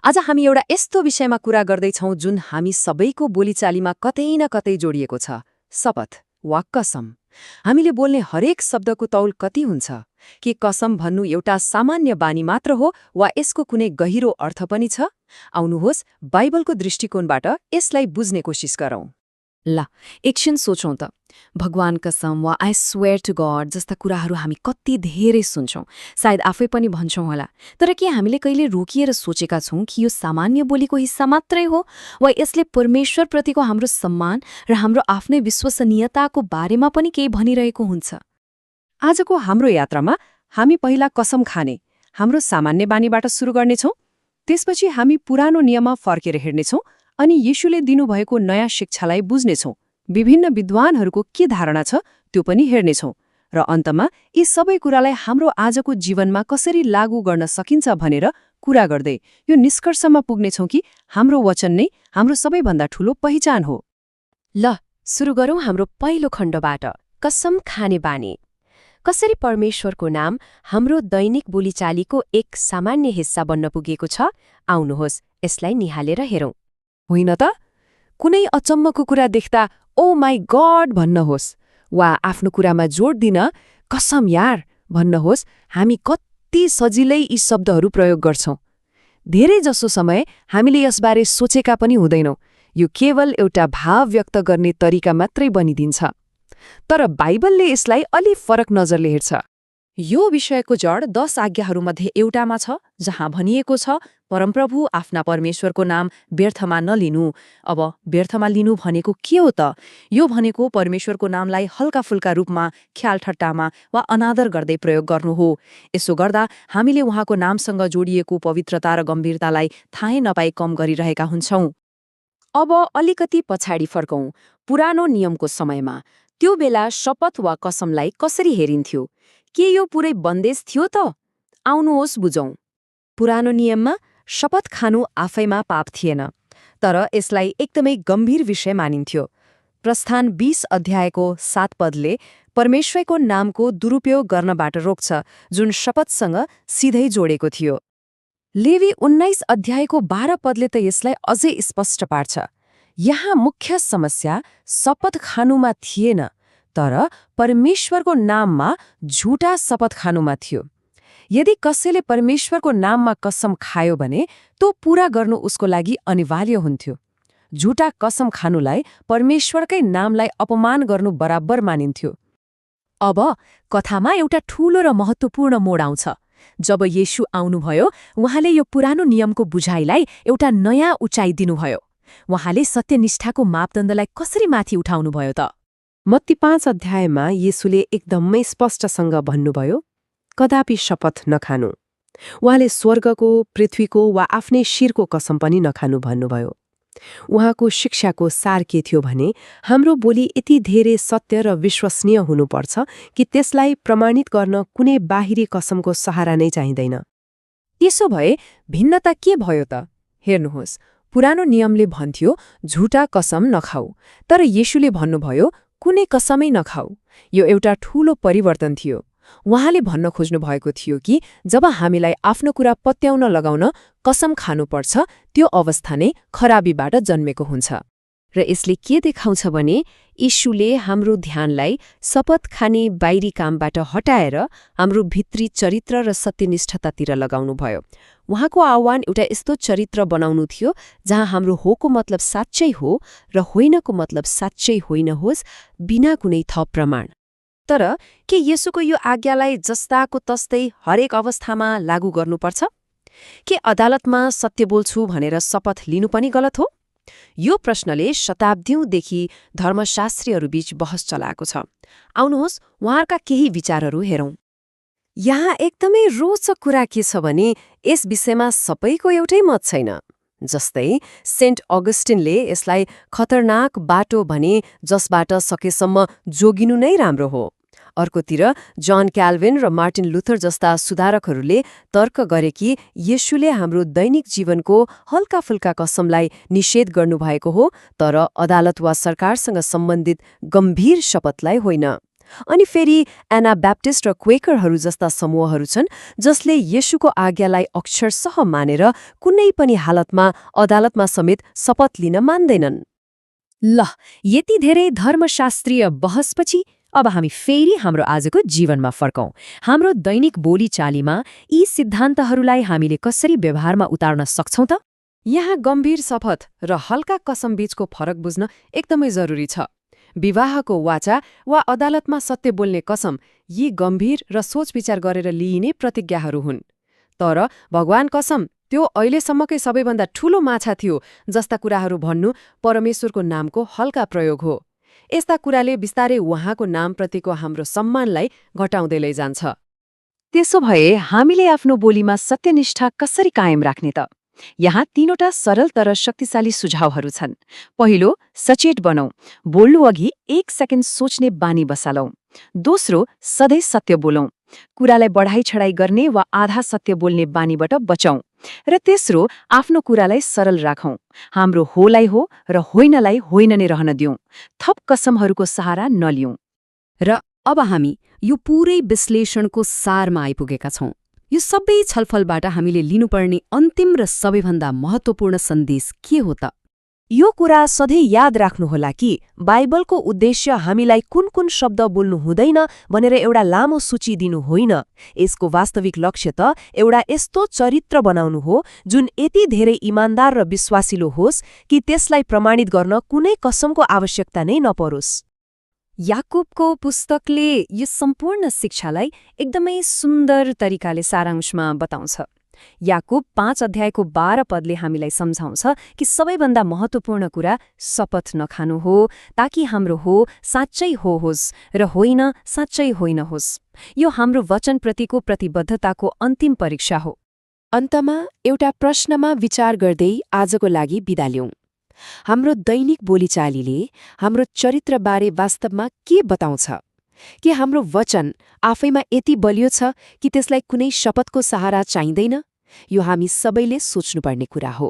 आज हामी एउटा यस्तो विषयमा कुरा गर्दैछौँ जुन हामी सबैको बोलीचालीमा कतै न कतै जोडिएको छ, शपथ वा कसम। हामीले बोल्ने हरेक शब्दको तौल कति हुन्छ? के कसम भन्नु एउटा सामान्य बानी मात्र हो वा यसको कुनै गहिरो अर्थ पनि छ? आउनुहोस् बाइबलको दृष्टिकोणबाट यसलाई बुझ्ने कोसिस गरौँ। ल एकछिन सोचौँ त, भगवान कसम वा आई स्वेयर टु गॉड जस्ता कुराहरू हामी कति धेरै सुन्छौँ, सायद आफै पनि भन्छौँ होला। तर के हामीले कहिले रोकिएर सोचेका छौँ कि यो सामान्य बोलीको हिस्सा मात्रै हो वा यसले परमेश्वरप्रतिको हाम्रो सम्मान र हाम्रो आफ्नै विश्वसनीयताको बारेमा पनि केही भनिरहेको हुन्छ? आजको हाम्रो यात्रामा हामी पहिला कसम खाने हाम्रो सामान्य बानीबाट सुरु गर्नेछौँ। त्यसपछि हामी पुरानो नियममा फर्केर हेर्नेछौँ अनि येशूले दिनुभएको नयाँ शिक्षालाई बुझ्नेछौँ। विभिन्न विद्वानहरूको के धारणा छ त्यो पनि हेर्नेछौँ र अन्तमा यी सबै कुरालाई हाम्रो आजको जीवनमा कसरी लागू गर्न सकिन्छ भनेर कुरा गर्दै यो निष्कर्षमा पुग्नेछौँ कि हाम्रो वचन नै हाम्रो सबैभन्दा ठूलो पहिचान हो। ल सुरु गरौँ हाम्रो पहिलो खण्डबाट, कसम खाने बानी। कसरी परमेश्वरको नाम हाम्रो दैनिक बोलीचालीको एक सामान्य हिस्सा बन्न पुगेको छ, आउनुहोस् यसलाई निहालेर हेरौँ। होइन त, कुनै अचम्मको कुरा देख्दा ओ माई गॉड भन्नुहोस् वा आफ्नो कुरामा जोड दिन कसम यार भन्नुहोस्। हामी कति सजिलै यी शब्दहरू प्रयोग गर्छौँ। धेरै जसो समय हामीले यसबारे सोचेका पनि हुँदैनौँ। यो केवल एउटा भाव व्यक्त गर्ने तरिका मात्रै बनिदिन्छ। तर बाइबलले यसलाई अलि फरक नजरले हेर्छ। यो विषयको जड 10 आज्ञाहरूमध्ये एउटामा छ, जहाँ भनिएको छ परमप्रभु आफ्ना परमेश्वरको नाम व्यर्थमा नलिनु। अब व्यर्थमा लिनु भनेको के हो त? यो भनेको परमेश्वरको नामलाई हल्काफुल्का रूपमा, ख्यालठट्टामा वा अनादर गर्दै प्रयोग गर्नु हो। यसो गर्दा हामीले उहाँको नामसँग जोडिएको पवित्रता र गम्भीरतालाई थाहै नपाई कम गरिरहेका हुन्छौँ। अब अलिकति पछाडि फर्कौँ, पुरानो नियमको समयमा। त्यो बेला शपथ वा कसमलाई कसरी हेरिन्थ्यो? के यो पुरै बन्देज थियो त? आउनुहोस् बुझौँ। पुरानो नियममा शपथ खानु आफैमा पाप थिएन, तर यसलाई एकदमै गम्भीर विषय मानिन्थ्यो। प्रस्थान 20 अध्यायको 7 पदले परमेश्वरको नामको दुरुपयोग गर्नबाट रोक्छ, जुन शपथसँग सिधै जोडेको थियो। लेवी 19 अध्यायको 12 पदले त यसलाई अझै स्पष्ट पार्छ। यहाँ मुख्य समस्या शपथ खानुमा थिएन, तर परमेश्वरको नाममा झुटा शपथ खानुमा थियो। यदि कसैले परमेश्वरको नाममा कसम खायो भने त्यो पूरा गर्नु उसको लागि अनिवार्य हुन्थ्यो। झुटा कसम खानुलाई परमेश्वरकै नामलाई अपमान गर्नु बराबर मानिन्थ्यो। अब कथामा एउटा ठूलो र महत्त्वपूर्ण मोड आउँछ। जब येशू आउनुभयो, उहाँले यो पुरानो नियमको बुझाइलाई एउटा नयाँ उचाइ दिनुभयो। उहाँले सत्यनिष्ठाको मापदण्डलाई कसरी माथि उठाउनुभयो त? मत्ती 5 अध्यायमा येशूले एकदमै स्पष्टसँग भन्नुभयो, कदापि शपथ नखानु। उहाँले स्वर्गको, पृथ्वीको वा आफ्नै शिरको कसम पनि नखानु भन्नुभयो। उहाँको शिक्षाको सार के थियो भने हाम्रो बोली यति धेरै सत्य र विश्वसनीय हुनुपर्छ कि त्यसलाई प्रमाणित गर्न कुनै बाहिरी कसमको सहारा नै चाहिँदैन। त्यसो भए भिन्नता के भयो त? हेर्नुहोस्, पुरानो नियमले भन्थ्यो झुटा कसम नखाऊ, तर येशूले भन्नुभयो कुनै कसमै नखाऊ। यो एउटा ठूलो परिवर्तन थियो। उहाँले भन्न खोज्नु भएको थियो कि जब हामीलाई आफ्नो कुरा पत्याउन लगाउन कसम खानुपर्छ, त्यो अवस्था नै खराबीबाट जन्मेको हुन्छ। र यसले के देखाउँछ भने येशूले हाम्रो ध्यानलाई शपथ खाने बाहिरी कामबाट हटाएर हाम्रो भित्री चरित्र र सत्यनिष्ठतातिर लगाउनुभयो। उहाँको आह्वान एउटा यस्तो चरित्र बनाउनु थियो जहाँ हाम्रो होको मतलब साँच्चै हो र होइनको मतलब साँच्चै होइन होस्, बिना कुनै थप प्रमाण। तर के येशूको यो आज्ञालाई जस्ताको तस्तै हरेक अवस्थामा लागू गर्नुपर्छ? के अदालतमा सत्य बोल्छु भनेर शपथ लिनु पनि गलत हो? यो प्रश्नले शताब्दीौंदेखि धर्मशास्त्रीहरूबीच बहस चलाएको छ। आउनुहोस् उहाँका केही विचारहरू हेरौँ। यहाँ एकदमै रोचक कुरा के छ भने यस विषयमा सबैको एउटै मत छैन। जस्तै सेन्ट अगस्टिनले यसलाई खतरनाक बाटो भने जसबाट सकेसम्म जोगिनु नै राम्रो हो। अर्कोतिर जन क्याल्भिन र मार्टिन लुथर जस्ता सुधारकहरूले तर्क गरे कि येशूले हाम्रो दैनिक जीवनको हल्काफुल्का कसमलाई निषेध गर्नुभएको हो, तर अदालत वा सरकारसँग सम्बन्धित गम्भीर शपथलाई होइन। अनि फेरि एनाब्याप्टिस्ट र क्वेकरहरू जस्ता समूहहरू छन् जसले येशूको आज्ञालाई अक्षरशः मानेर कुनै पनि हालतमा अदालतमा समेत शपथ लिन मान्दैनन्। ल, यति धेरै धर्मशास्त्रीय बहसपछि अब हामी फेरि हाम्रो आजको जीवनमा फर्कौं। हाम्रो दैनिक बोलीचालीमा यी सिद्धान्तहरूलाई हामीले कसरी व्यवहारमा उतार्न सक्छौं त? यहाँ गम्भीर शपथ र हल्का कसम बीचको फरक बुझ्न एकदमै जरुरी छ। विवाहको वाचा वा अदालतमा सत्य बोल्ने कसम यी गम्भीर र सोचविचार गरेर लिइने प्रतिज्ञाहरू हुन्। तर भगवान कसम त्यो अहिलेसम्मकै सबैभन्दा ठूलो माछा थियो जस्ता कुराहरू भन्नु परमेश्वरको नामको हल्का प्रयोग हो। यस्ता कुराले बिस्तारै उहाँको नामप्रतिको हाम्रो सम्मानलाई घटाउँदै लैजान्छ। त्यसो भए हामीले आफ्नो बोलीमा सत्यनिष्ठा कसरी कायम राख्ने त? यहाँ 3वटा सरल तर शक्तिशाली सुझावहरू छन्। पहिलो, सचेत बनौं। बोल्नु अघि 1 सेकेन्ड सोच्ने बानी बसालौं। दोस्रो, सधैँ सत्य बोलौं। कुरालाई बढाई छडाई गर्ने वा आधा सत्य बोल्ने बानीबाट बचौं। र तेस्रो, आफ्नो कुरालाई सरल राखौं। हाम्रो होलाई हो र होइनलाई होइन नै रहन दिउँ। थप कसमहरूको सहारा नलिउँ। र अब हामी यो पूरै विश्लेषणको सारमा आइपुगेका छौं। यो सबै छलफलबाट हामीले लिनुपर्ने अन्तिम र सबैभन्दा महत्त्वपूर्ण सन्देश के हो त? यो कुरा सधैँ याद राख्नुहोला कि बाइबलको उद्देश्य हामीलाई कुन कुन शब्द बोल्नु हुँदैन भनेर एउटा लामो सूची दिनु होइन। यसको वास्तविक लक्ष्य त एउटा यस्तो चरित्र बनाउनु हो जुन यति धेरै इमान्दार र विश्वासिलो होस् कि त्यसलाई प्रमाणित गर्न कुनै कसमको आवश्यकता नै नपरोस्। याकुबको पुस्तकले यो सम्पूर्ण शिक्षालाई एकदमै सुन्दर तरिकाले सारांशमा बताउँछ। याकुब 5 अध्यायको 12 पदले हामीलाई सम्झाउँछ कि सबैभन्दा महत्त्वपूर्ण कुरा शपथ नखानु हो, ताकि हाम्रो हो साँच्चै होस् र होइन साँच्चै होइन होस्। यो हाम्रो वचनप्रतिको प्रतिबद्धताको अन्तिम परीक्षा हो। अन्तमा एउटा प्रश्नमा विचार गर्दै आजको लागि बिदा लिउँ। हाम्रो दैनिक बोलीचालीले हाम्रो चरित्रबारे वास्तवमा के बताउँछ? के हाम्रो वचन आफैमा यति बलियो छ कि त्यसलाई कुनै शपथको सहारा चाहिँदैन? यो हामी सबैले सोच्नुपर्ने कुरा हो।